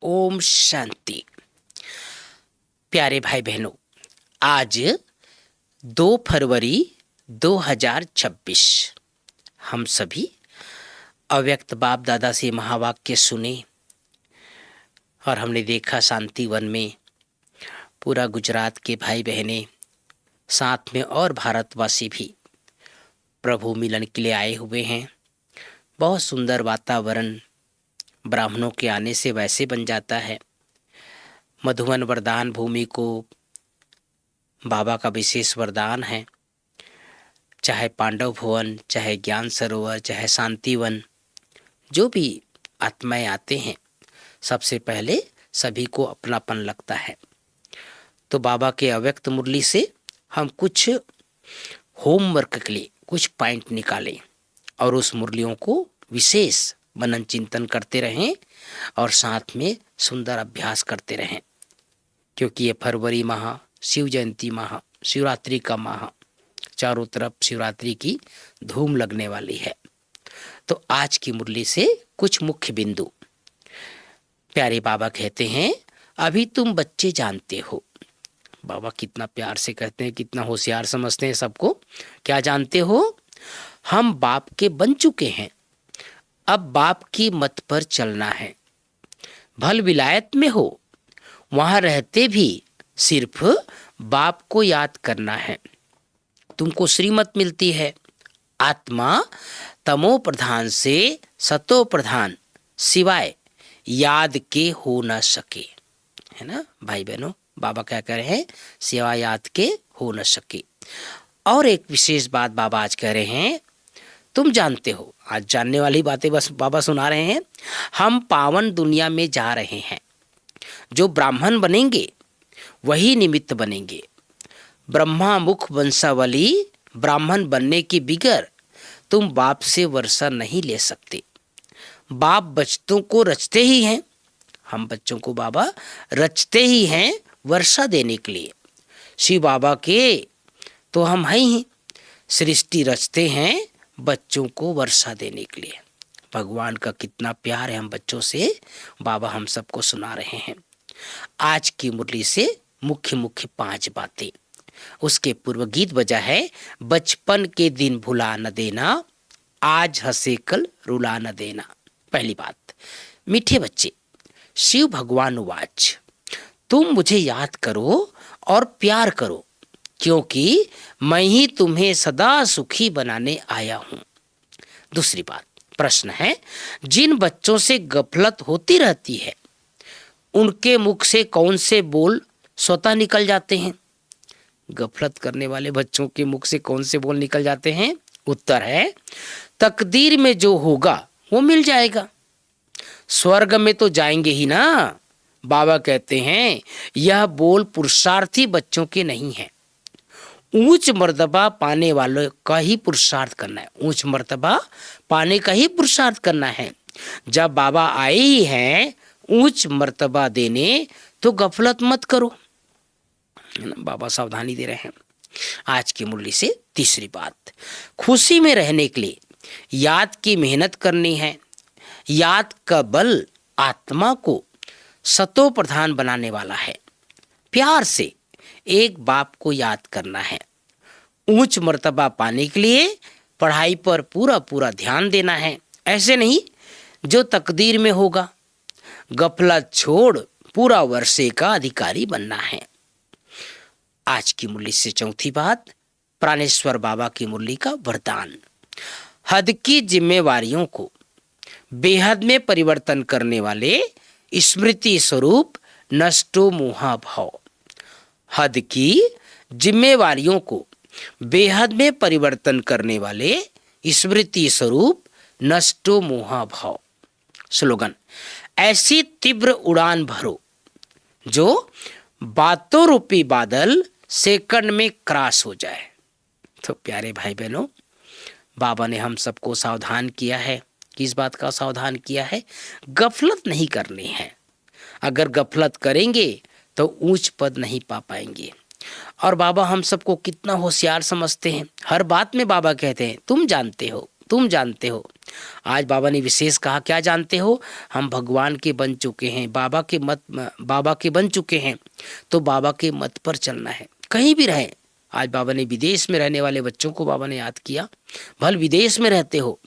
ओम शांति। प्यारे भाई बहनों, आज 2 फरवरी 2026 हम सभी अव्यक्त बाप दादा से महावाक्य सुने और हमने देखा शांति वन में पूरा गुजरात के भाई बहनें साथ में और भारतवासी भी प्रभु मिलन के लिए आए हुए हैं। बहुत सुंदर वातावरण ब्राह्मणों के आने से वैसे बन जाता है। मधुवन वरदान भूमि को बाबा का विशेष वरदान है। चाहे पांडव भवन, चाहे ज्ञान सरोवर, चाहे शांतिवन, जो भी आत्माएं आते हैं सबसे पहले सभी को अपनापन लगता है। तो बाबा के अव्यक्त मुरली से हम कुछ होमवर्क के लिए कुछ पॉइंट निकालें और उस मुरलियों को विशेष मनन चिंतन करते रहें और साथ में सुंदर अभ्यास करते रहें, क्योंकि ये फरवरी माह, शिव जयंती माह, शिवरात्रि का माह, चारों तरफ शिवरात्रि की धूम लगने वाली है। तो आज की मुरली से कुछ मुख्य बिंदु। प्यारे बाबा कहते हैं, अभी तुम बच्चे जानते हो। बाबा कितना प्यार से कहते हैं, कितना होशियार समझते हैं सबको। क्या जानते हो? हम बाप के बन चुके हैं, अब बाप की मत पर चलना है। भल विलायत में हो, वहां रहते भी सिर्फ बाप को याद करना है। तुमको श्रीमत मिलती है, आत्मा तमो प्रधान से सतो प्रधान सिवाय याद के हो न सके। है ना भाई बहनों, बाबा क्या कह रहे हैं? सिवाय याद के हो न सके। और एक विशेष बात बाबा आज कह रहे हैं, तुम जानते हो। आज जानने वाली बातें बस बाबा सुना रहे हैं। हम पावन दुनिया में जा रहे हैं। जो ब्राह्मण बनेंगे वही निमित्त बनेंगे। ब्रह्मा मुख वंशावली ब्राह्मण बनने की बिगर तुम बाप से वर्षा नहीं ले सकते। बाप बच्चों को रचते ही हैं, हम बच्चों को बाबा रचते ही हैं वर्षा देने के लिए। शिव बाबा के तो हम हैं ही, सृष्टि रचते हैं बच्चों को वर्षा देने के लिए। भगवान का कितना प्यार है हम बच्चों से, बाबा हम सबको सुना रहे हैं। आज की मुरली से मुख्य 5 बातें। उसके पूर्व गीत बजा है, बचपन के दिन भुला न देना, आज हंसे कल रुला न देना। पहली बात, मीठे बच्चे, शिव भगवान वाच, तुम मुझे याद करो और प्यार करो, क्योंकि मैं ही तुम्हें सदा सुखी बनाने आया हूं। दूसरी बात, प्रश्न है, जिन बच्चों से गफलत होती रहती है उनके मुख से कौन से बोल स्वतः निकल जाते हैं? गफलत करने वाले बच्चों के मुख से कौन से बोल निकल जाते हैं? उत्तर है, तकदीर में जो होगा वो मिल जाएगा। स्वर्ग में तो जाएंगे ही ना। बाबा कहते हैं, यह बोल पुरुषार्थी बच्चों के नहीं है। ऊंच मर्तबा पाने वालों का ही पुरुषार्थ करना है। ऊंच मर्तबा पाने का ही पुरुषार्थ करना है। जब बाबा आए ही हैं ऊंच मर्तबा देने, तो गफलत मत करो। बाबा सावधानी दे रहे हैं। आज की मुरली से तीसरी बात, खुशी में रहने के लिए याद की मेहनत करनी है। याद का बल आत्मा को सतो प्रधान बनाने वाला है। प्यार से एक बाप को याद करना है। उच्च मर्तबा पाने के लिए पढ़ाई पर पूरा ध्यान देना है। ऐसे नहीं जो तकदीर में होगा। गफलत छोड़ पूरा वर्षे का अधिकारी बनना है। आज की मुरली से चौथी बात, प्राणेश्वर बाबा की मुरली का वरदान, हद की जिम्मेवारियों को बेहद में परिवर्तन करने वाले स्मृति स्वरूप नष्टो मोहा भाव। हद की जिम्मेवारियों को बेहद में परिवर्तन करने वाले स्मृति स्वरूप नष्टो मोहा भाव। स्लोगन, ऐसी तीव्र उड़ान भरो जो बातों रूपी बादल सेकंड में क्रॉस हो जाए। तो प्यारे भाई बहनों, बाबा ने हम सबको सावधान किया है। किस बात का सावधान किया है? गफलत नहीं करनी है। अगर गफलत करेंगे तो ऊंच पद नहीं पा पाएंगे। और बाबा हम सबको कितना होशियार समझते हैं। हर बात में बाबा कहते हैं, तुम जानते हो। तुम जानते हो। आज बाबा ने विशेष कहा, क्या जानते हो? हम भगवान के बन चुके हैं, बाबा के बन चुके हैं, तो बाबा के मत पर चलना है, कहीं भी रहें। आज बाबा ने विदेश में रहने वाले बच्चों को बाबा ने याद किया, भल विदेश में रहते हो।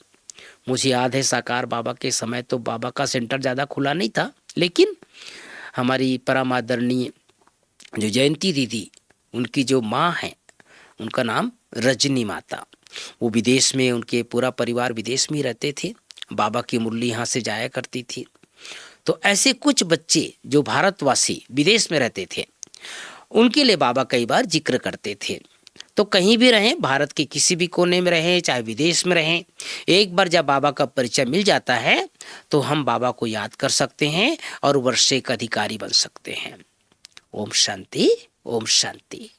मुझे याद है साकार बाबा के समय तो बाबा का सेंटर ज़्यादा खुला नहीं था, लेकिन हमारी परम आदरणीय जो जयंती दीदी, उनकी जो माँ है, उनका नाम रजनी माता, वो विदेश में, उनके पूरा परिवार विदेश में ही रहते थे। बाबा की मुरली यहाँ से जाया करती थी। तो ऐसे कुछ बच्चे जो भारतवासी विदेश में रहते थे, उनके लिए बाबा कई बार जिक्र करते थे। तो कहीं भी रहें, भारत के किसी भी कोने में रहें, चाहे विदेश में रहें, एक बार जब बाबा का परिचय मिल जाता है तो हम बाबा को याद कर सकते हैं और वर्षे का अधिकारी बन सकते हैं। ओम शांति, ओम शांति।